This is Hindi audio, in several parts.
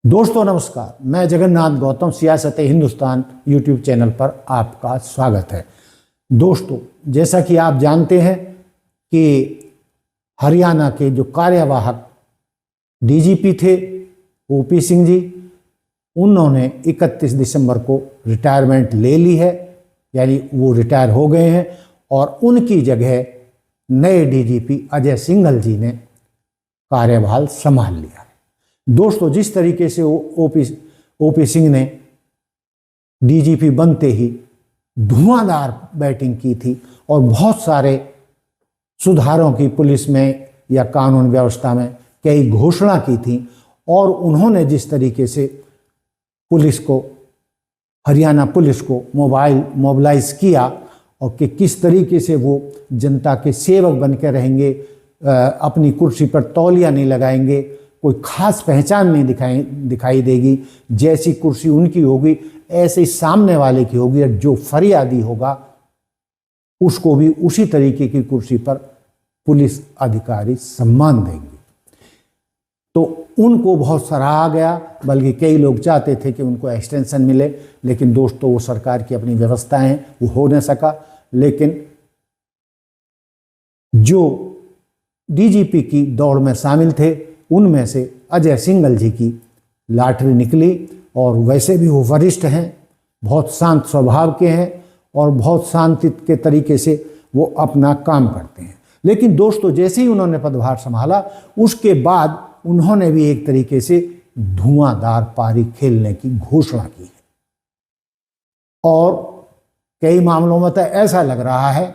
दोस्तों नमस्कार, मैं जगन्नाथ गौतम सियासत हिंदुस्तान यूट्यूब चैनल पर आपका स्वागत है। दोस्तों, जैसा कि आप जानते हैं कि हरियाणा के जो कार्यवाहक डीजीपी थे ओपी सिंह जी, उन्होंने 31 दिसंबर को रिटायरमेंट ले ली है, यानी वो रिटायर हो गए हैं और उनकी जगह नए डीजीपी अजय सिंघल जी ने कार्यभार संभाल लिया है। दोस्तों, जिस तरीके से ओपी सिंह ने डीजीपी बनते ही धुआंधार बैटिंग की थी और बहुत सारे सुधारों की पुलिस में या कानून व्यवस्था में कई घोषणा की थी और उन्होंने जिस तरीके से पुलिस को, हरियाणा पुलिस को मोबिलाइज किया और कि किस तरीके से वो जनता के सेवक बन के रहेंगे, अपनी कुर्सी पर तौलिया नहीं लगाएंगे, कोई खास पहचान नहीं दिखाई देगी, जैसी कुर्सी उनकी होगी ऐसे ही सामने वाले की होगी और जो फरियादी होगा उसको भी उसी तरीके की कुर्सी पर पुलिस अधिकारी सम्मान देंगे। तो उनको बहुत सराहा गया, बल्कि कई लोग चाहते थे कि उनको एक्सटेंशन मिले, लेकिन दोस्तों वो सरकार की अपनी व्यवस्थाएं हैं, वो हो न सका। लेकिन जो डीजीपी की दौड़ में शामिल थे उनमें से अजय सिंघल जी की लॉटरी निकली और वैसे भी वो वरिष्ठ हैं, बहुत शांत स्वभाव के हैं और बहुत शांति के तरीके से वो अपना काम करते हैं। लेकिन दोस्तों, जैसे ही उन्होंने पदभार संभाला उसके बाद उन्होंने भी एक तरीके से धुआंधार पारी खेलने की घोषणा की है और कई मामलों में तो ऐसा लग रहा है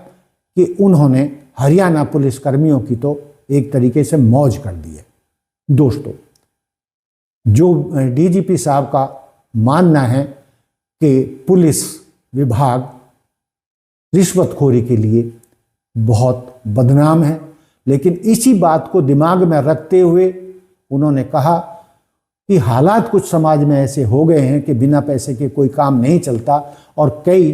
कि उन्होंने हरियाणा पुलिस कर्मियों की तो एक तरीके से मौज कर दी है। दोस्तों, जो डीजीपी साहब का मानना है कि पुलिस विभाग रिश्वतखोरी के लिए बहुत बदनाम है, लेकिन इसी बात को दिमाग में रखते हुए उन्होंने कहा कि हालात कुछ समाज में ऐसे हो गए हैं कि बिना पैसे के कोई काम नहीं चलता और कई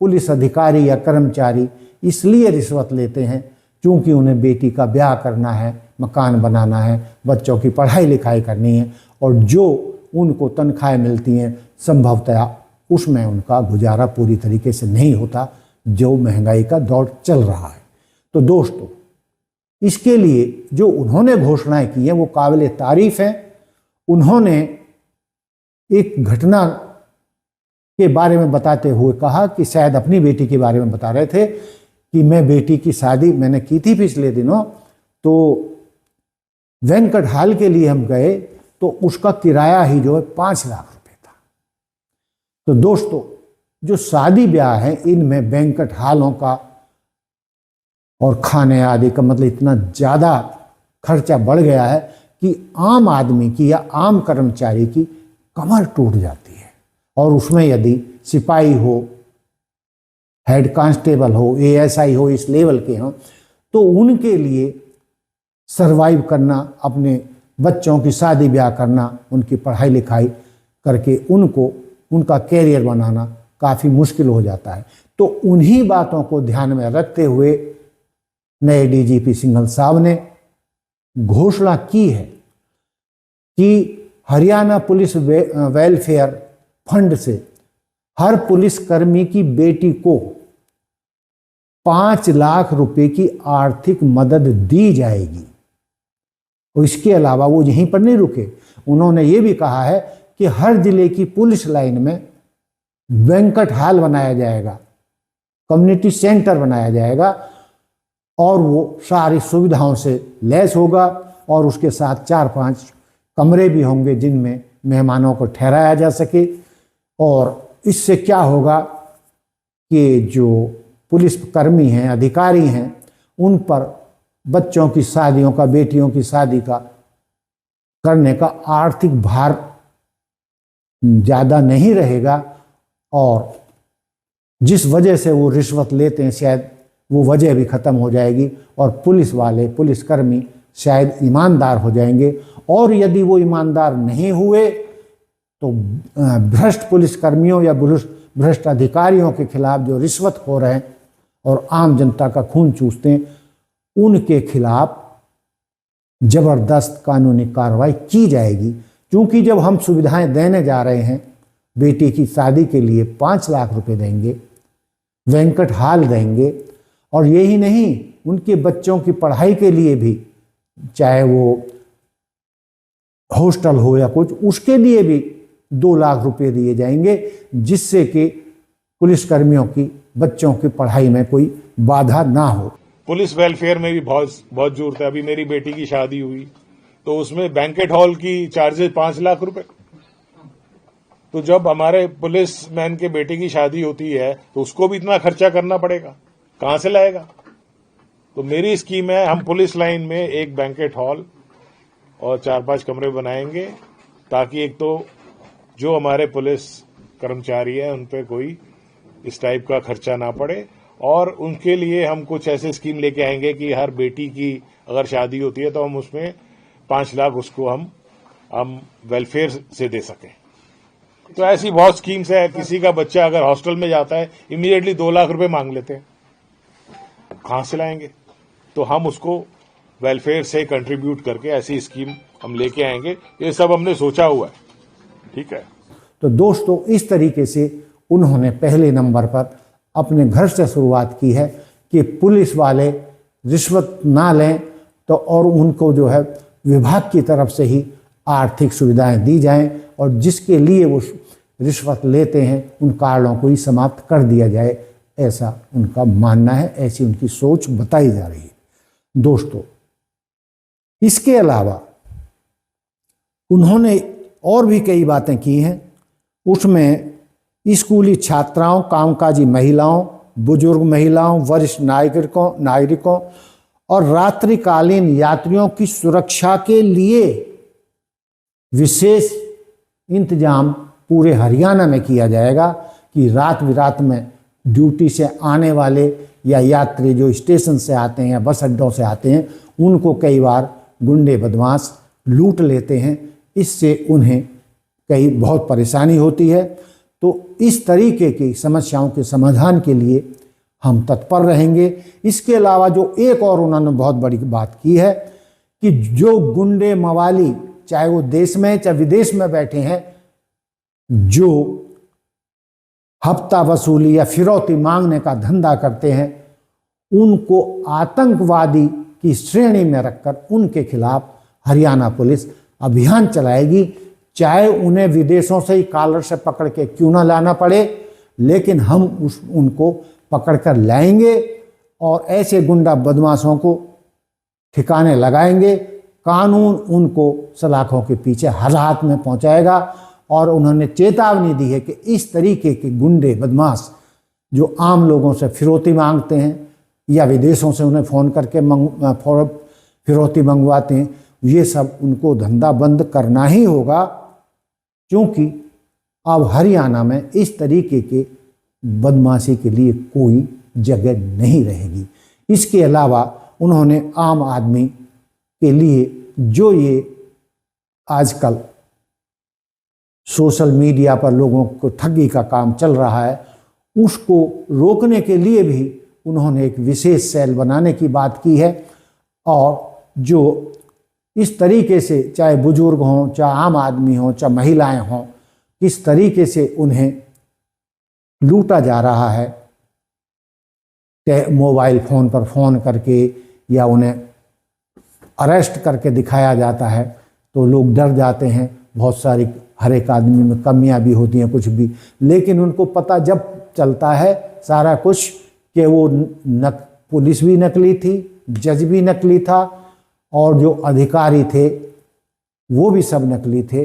पुलिस अधिकारी या कर्मचारी इसलिए रिश्वत लेते हैं क्योंकि उन्हें बेटी का ब्याह करना है, मकान बनाना है, बच्चों की पढ़ाई लिखाई करनी है और जो उनको तनख्वाहें मिलती हैं संभवतः उसमें उनका गुजारा पूरी तरीके से नहीं होता, जो महंगाई का दौर चल रहा है। तो दोस्तों, इसके लिए जो उन्होंने घोषणाएं की हैं वो काबिल तारीफ है। उन्होंने एक घटना के बारे में बताते हुए कहा कि शायद अपनी बेटी के बारे में बता रहे थे कि मैं बेटी की शादी मैंने की थी पिछले दिनों, तो वेंकट हॉल के लिए हम गए तो उसका किराया ही जो है 5 लाख रुपए था। तो दोस्तों, जो शादी ब्याह है इनमें वेंकट हॉलों का और खाने आदि का मतलब इतना ज़्यादा खर्चा बढ़ गया है कि आम आदमी की या आम कर्मचारी की कमर टूट जाती है। और उसमें यदि सिपाही हो, हेड कांस्टेबल हो, एएसआई हो, इस लेवल के हों, तो उनके लिए सरवाइव करना, अपने बच्चों की शादी ब्याह करना, उनकी पढ़ाई लिखाई करके उनको उनका कैरियर बनाना काफ़ी मुश्किल हो जाता है। तो उन्हीं बातों को ध्यान में रखते हुए नए डीजीपी सिंघल साहब ने घोषणा की है कि हरियाणा पुलिस वेलफेयर फंड से हर पुलिसकर्मी की बेटी को 5 लाख रुपए की आर्थिक मदद दी जाएगी। और इसके अलावा वो यहीं पर नहीं रुके, उन्होंने ये भी कहा है कि हर जिले की पुलिस लाइन में वेंकट हॉल बनाया जाएगा, कम्युनिटी सेंटर बनाया जाएगा और वो सारी सुविधाओं से लैस होगा और उसके साथ 4-5 कमरे भी होंगे जिनमें मेहमानों को ठहराया जा सके। और इससे क्या होगा कि जो पुलिस कर्मी हैं, अधिकारी हैं, उन पर बच्चों की शादियों का, बेटियों की शादी का करने का आर्थिक भार ज़्यादा नहीं रहेगा और जिस वजह से वो रिश्वत लेते हैं शायद वो वजह भी ख़त्म हो जाएगी और पुलिस वाले, पुलिसकर्मी शायद ईमानदार हो जाएंगे। और यदि वो ईमानदार नहीं हुए तो भ्रष्ट पुलिसकर्मियों या भ्रष्ट अधिकारियों के खिलाफ जो रिश्वत हो रहे हैं और आम जनता का खून चूसते हैं, उनके खिलाफ जबरदस्त कानूनी कार्रवाई की जाएगी। क्योंकि जब हम सुविधाएं देने जा रहे हैं, बेटी की शादी के लिए 5 लाख रुपए देंगे, बैंक्वेट हॉल देंगे, और यही नहीं, उनके बच्चों की पढ़ाई के लिए भी, चाहे वो हॉस्टल हो या कुछ, उसके लिए भी 2 लाख रुपए दिए जाएंगे, जिससे कि पुलिसकर्मियों की बच्चों की पढ़ाई में कोई बाधा ना हो। पुलिस वेलफेयर में भी बहुत जरूरत है। अभी मेरी बेटी की शादी हुई तो उसमें बैंकेट हॉल की चार्जेस 5 लाख रुपए। तो जब हमारे पुलिस मैन के बेटे की शादी होती है तो उसको भी इतना खर्चा करना पड़ेगा, कहां से लाएगा? तो मेरी स्कीम है, हम पुलिस लाइन में एक बैंकेट हॉल और 4-5 कमरे बनाएंगे, ताकि एक तो जो हमारे पुलिस कर्मचारी हैं उन पे कोई इस टाइप का खर्चा ना पड़े, और उनके लिए हम कुछ ऐसे स्कीम लेके आएंगे कि हर बेटी की अगर शादी होती है तो हम उसमें 5 लाख उसको हम वेलफेयर से दे सकें। तो ऐसी बहुत स्कीम्स है। किसी का बच्चा अगर हॉस्टल में जाता है, इमीडिएटली 2 लाख रुपए मांग लेते हैं, कहां से लाएंगे? तो हम उसको वेलफेयर से कंट्रीब्यूट करके ऐसी स्कीम हम लेके आएंगे। ये सब हमने सोचा हुआ है, ठीक है। तो दोस्तों, इस तरीके से उन्होंने पहले नंबर पर अपने घर से शुरुआत की है कि पुलिस वाले रिश्वत ना लें, तो और उनको जो है विभाग की तरफ से ही आर्थिक सुविधाएं दी जाएं, और जिसके लिए वो रिश्वत लेते हैं उन कारणों को ही समाप्त कर दिया जाए, ऐसा उनका मानना है, ऐसी उनकी सोच बताई जा रही है। दोस्तों, इसके अलावा उन्होंने और भी कई बातें की हैं। उसमें स्कूली छात्राओं, कामकाजी महिलाओं, बुजुर्ग महिलाओं, वरिष्ठ नागरिकों और रात्रिकालीन यात्रियों की सुरक्षा के लिए विशेष इंतजाम पूरे हरियाणा में किया जाएगा कि रात बिरात में ड्यूटी से आने वाले या यात्री जो स्टेशन से आते हैं या बस अड्डों से आते हैं, उनको कई बार गुंडे बदमाश लूट लेते हैं। इससे उन्हें कई बहुत परेशानी होती है। तो इस तरीके की समस्याओं के समाधान के लिए हम तत्पर रहेंगे। इसके अलावा जो एक और उन्होंने बहुत बड़ी बात की है कि जो गुंडे मवाली, चाहे वो देश में चाहे विदेश में बैठे हैं, जो हफ्ता वसूली या फिरौती मांगने का धंधा करते हैं, उनको आतंकवादी की श्रेणी में रखकर उनके खिलाफ हरियाणा पुलिस अभियान चलाएगी। चाहे उन्हें विदेशों से ही कॉलर से पकड़ के क्यों ना लाना पड़े, लेकिन हम उनको पकड़ कर लाएंगे और ऐसे गुंडा बदमाशों को ठिकाने लगाएंगे। कानून उनको सलाखों के पीछे हर हाथ में पहुंचाएगा। और उन्होंने चेतावनी दी है कि इस तरीके के गुंडे बदमाश जो आम लोगों से फिरौती मांगते हैं या विदेशों से उन्हें फ़ोन करके फिरौती मंगवाते हैं, ये सब उनको धंधा बंद करना ही होगा, क्योंकि अब हरियाणा में इस तरीके के बदमाशी के लिए कोई जगह नहीं रहेगी। इसके अलावा उन्होंने आम आदमी के लिए जो ये आजकल सोशल मीडिया पर लोगों को ठगी का काम चल रहा है, उसको रोकने के लिए भी उन्होंने एक विशेष सेल बनाने की बात की है। और जो इस तरीके से, चाहे बुजुर्ग हों, चाहे आम आदमी हों, चाहे महिलाएं हों, किस तरीके से उन्हें लूटा जा रहा है, मोबाइल फ़ोन पर फ़ोन करके या उन्हें अरेस्ट करके दिखाया जाता है, तो लोग डर जाते हैं। बहुत सारी हर एक आदमी में कमियां भी होती हैं, कुछ भी, लेकिन उनको पता जब चलता है सारा कुछ कि वो पुलिस भी नकली थी, जज भी नकली था, और जो अधिकारी थे वो भी सब नकली थे।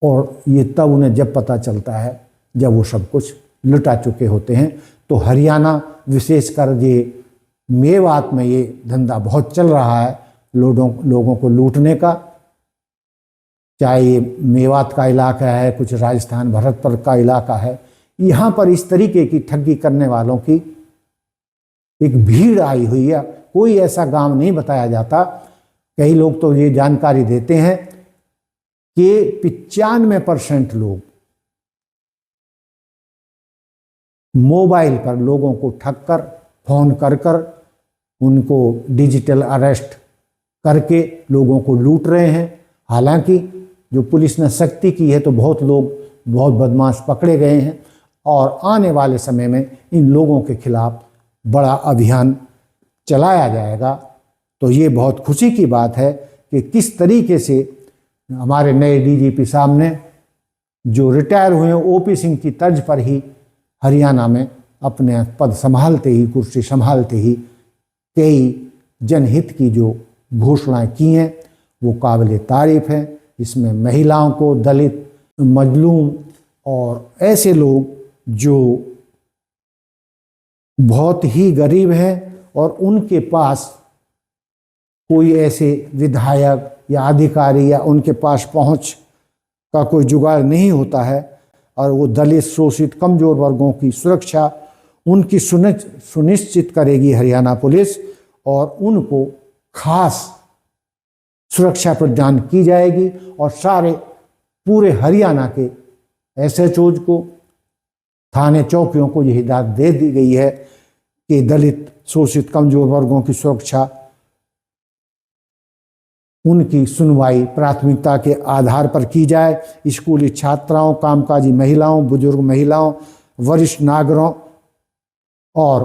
और ये तब उन्हें जब पता चलता है जब वो सब कुछ लुटा चुके होते हैं। तो हरियाणा विशेषकर ये मेवात में ये धंधा बहुत चल रहा है, लोगों को लूटने का। चाहे ये मेवात का इलाका है, कुछ राजस्थान भरतपुर का इलाका है, यहाँ पर इस तरीके की ठगी करने वालों की एक भीड़ आई हुई है। कोई ऐसा गांव नहीं बताया जाता। कई लोग तो ये जानकारी देते हैं कि 95% लोग मोबाइल पर लोगों को ठग कर, फोन कर कर उनको डिजिटल अरेस्ट करके लोगों को लूट रहे हैं। हालांकि जो पुलिस ने सख्ती की है तो बहुत लोग, बहुत बदमाश पकड़े गए हैं और आने वाले समय में इन लोगों के खिलाफ बड़ा अभियान चलाया जाएगा। तो ये बहुत खुशी की बात है कि किस तरीके से हमारे नए डीजीपी साहब ने, जो रिटायर हुए हैं ओपी सिंह की तर्ज पर ही हरियाणा में अपने पद संभालते ही, कुर्सी संभालते ही कई जनहित की जो घोषणाएं की हैं वो काबिल तारीफ है। इसमें महिलाओं को, दलित, मजलूम और ऐसे लोग जो बहुत ही गरीब हैं और उनके पास कोई ऐसे विधायक या अधिकारी या उनके पास पहुंच का कोई जुगाड़ नहीं होता है, और वो दलित, शोषित, कमजोर वर्गों की सुरक्षा उनकी सुनिश्चित करेगी हरियाणा पुलिस, और उनको खास सुरक्षा प्रदान की जाएगी। और सारे पूरे हरियाणा के एसएचओज को, थाने चौकियों को ये हिदायत दे दी गई है कि दलित, शोषित, कमजोर वर्गों की सुरक्षा, उनकी सुनवाई प्राथमिकता के आधार पर की जाए। स्कूली छात्राओं, कामकाजी महिलाओं, बुजुर्ग महिलाओं, वरिष्ठ नागरिकों और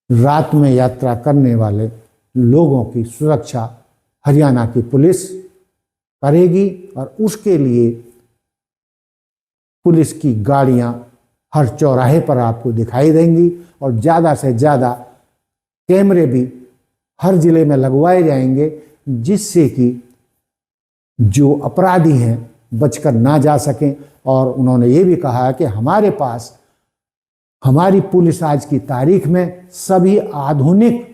रात में यात्रा करने वाले लोगों की सुरक्षा हरियाणा की पुलिस करेगी। और उसके लिए पुलिस की गाड़ियां हर चौराहे पर आपको दिखाई देंगी और ज़्यादा से ज़्यादा कैमरे भी हर जिले में लगवाए जाएंगे, जिससे कि जो अपराधी हैं बचकर ना जा सकें। और उन्होंने ये भी कहा कि हमारे पास, हमारी पुलिस आज की तारीख में सभी आधुनिक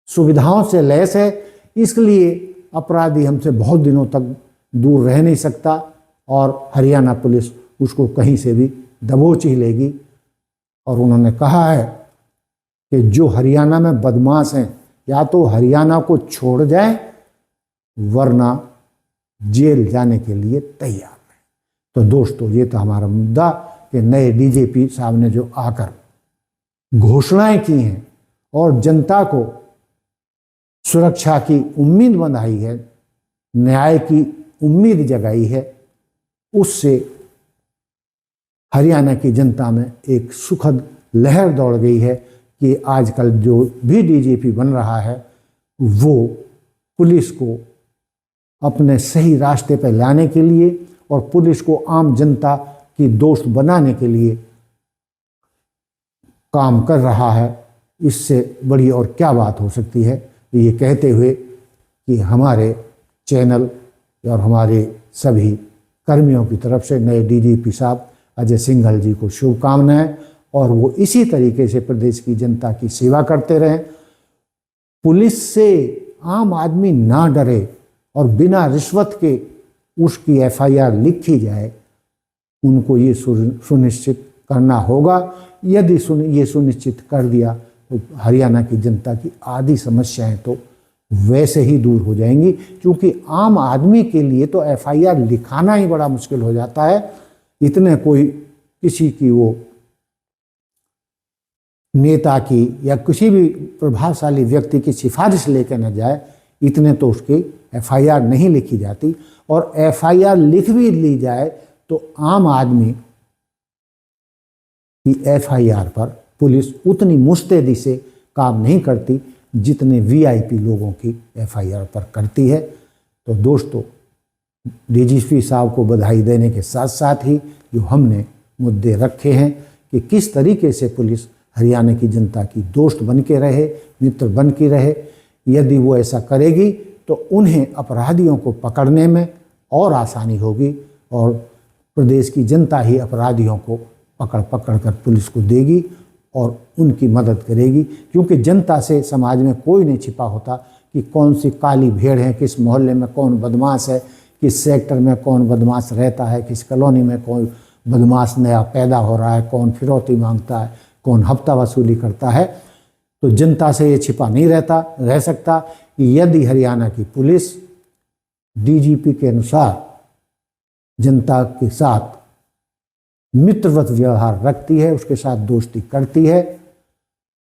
सुविधाओं से लैस है, इसलिए अपराधी हमसे बहुत दिनों तक दूर रह नहीं सकता और हरियाणा पुलिस उसको कहीं से भी दबोच ही लेगी। और उन्होंने कहा है कि जो हरियाणा में बदमाश हैं या तो हरियाणा को छोड़ जाए वरना जेल जाने के लिए तैयार है। तो दोस्तों, ये था हमारा मुद्दा कि नए डीजीपी साहब ने जो आकर घोषणाएं की हैं और जनता को सुरक्षा की उम्मीद बंधाई है, न्याय की उम्मीद जगाई है, उससे हरियाणा की जनता में एक सुखद लहर दौड़ गई है कि आजकल जो भी डीजीपी बन रहा है वो पुलिस को अपने सही रास्ते पर लाने के लिए और पुलिस को आम जनता की दोस्त बनाने के लिए काम कर रहा है। इससे बड़ी और क्या बात हो सकती है। ये कहते हुए कि हमारे चैनल और हमारे सभी कर्मियों की तरफ से नए डीजीपी साहब अजय सिंघल जी को शुभकामनाएं, और वो इसी तरीके से प्रदेश की जनता की सेवा करते रहें। पुलिस से आम आदमी ना डरे और बिना रिश्वत के उसकी एफआईआर लिखी जाए, उनको ये सुनिश्चित करना होगा। यदि ये सुनिश्चित कर दिया तो हरियाणा की जनता की आधी समस्याएं तो वैसे ही दूर हो जाएंगी, क्योंकि आम आदमी के लिए तो एफआईआर लिखाना ही बड़ा मुश्किल हो जाता है। इतने कोई किसी की वो नेता की या किसी भी प्रभावशाली व्यक्ति की सिफारिश लेकर न जाए, इतने तो उसकी एफआईआर नहीं लिखी जाती। और एफआईआर लिख भी ली जाए तो आम आदमी की एफआईआर पर पुलिस उतनी मुस्तैदी से काम नहीं करती जितने वीआईपी लोगों की एफआईआर पर करती है। तो दोस्तों, डीजीपी साहब को बधाई देने के साथ साथ ही जो हमने मुद्दे रखे हैं कि किस तरीके से पुलिस हरियाणा की जनता की दोस्त बन के रहे, मित्र बन के रहे, यदि वो ऐसा करेगी तो उन्हें अपराधियों को पकड़ने में और आसानी होगी और प्रदेश की जनता ही अपराधियों को पकड़ कर पुलिस को देगी और उनकी मदद करेगी। क्योंकि जनता से समाज में कोई नहीं छिपा होता कि कौन सी काली भेड़ है, किस मोहल्ले में कौन बदमाश है, किस सेक्टर में कौन बदमाश रहता है, किस कॉलोनी में कौन बदमाश नया पैदा हो रहा है, कौन फिरौती मांगता है, कौन हफ्ता वसूली करता है। तो जनता से ये छिपा नहीं रह सकता कि यदि हरियाणा की पुलिस डीजीपी के अनुसार जनता के साथ मित्रवत व्यवहार रखती है, उसके साथ दोस्ती करती है,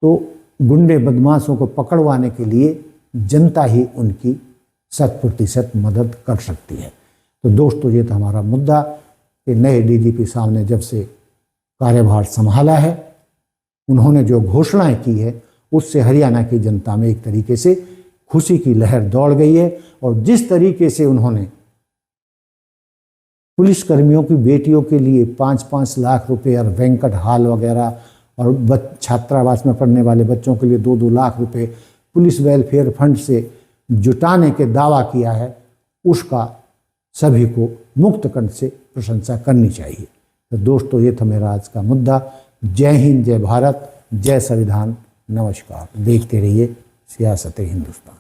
तो गुंडे बदमाशों को पकड़वाने के लिए जनता ही उनकी 100% मदद कर सकती है। तो दोस्तों, ये था हमारा मुद्दा कि नए डीजीपी साहब ने जब से कार्यभार संभाला है, उन्होंने जो घोषणाएं की है उससे हरियाणा की जनता में एक तरीके से खुशी की लहर दौड़ गई है। और जिस तरीके से उन्होंने पुलिसकर्मियों की बेटियों के लिए 5-5 लाख रुपए और बैंक्वेट हॉल वगैरह और छात्रावास में पढ़ने वाले बच्चों के लिए 2-2 लाख रुपए पुलिस वेलफेयर फंड से जुटाने के दावा किया है, उसका सभी को मुक्त कंठ से प्रशंसा करनी चाहिए। तो दोस्तों, ये था मेरा आज का मुद्दा। जय हिंद, जय भारत, जय संविधान, नमस्कार। देखते रहिए सियासत हिंदुस्तान।